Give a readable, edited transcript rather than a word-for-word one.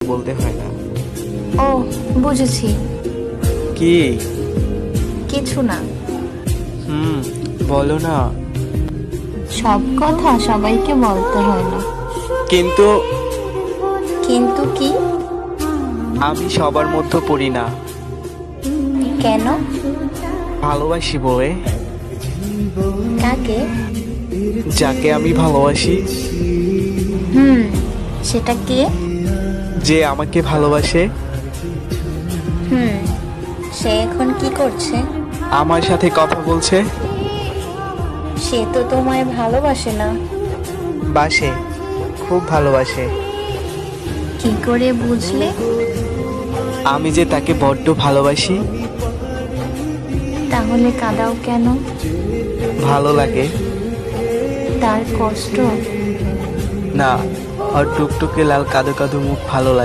বলতে হয় না। ও বুঝেছি। কি? কিছু না। বলো না। সব কথা সবাইকে বলতে হয় না। কিন্তু কিন্তু কি? আমি সবার মধ্যে পড়ি না। কেন? ভালোবাসি বয়ে, কাকে? যাকে আমি ভালোবাসি। সেটা কে? যে আমাকে ভালোবাসে। সে এখন কি করছে? আমার সাথে কথা বলছে। সে তো তোমায় ভালোবাসে না। বাসে, খুব ভালোবাসে। কি করে বুঝলে? আমি যে তাকে বড্ড ভালোবাসি। তাহলে কাঁদাও কেন? ভালো লাগে। তার কষ্ট? না, আর টুকটুকে লাল কাদো কাদো মুখ ভালো লাগে।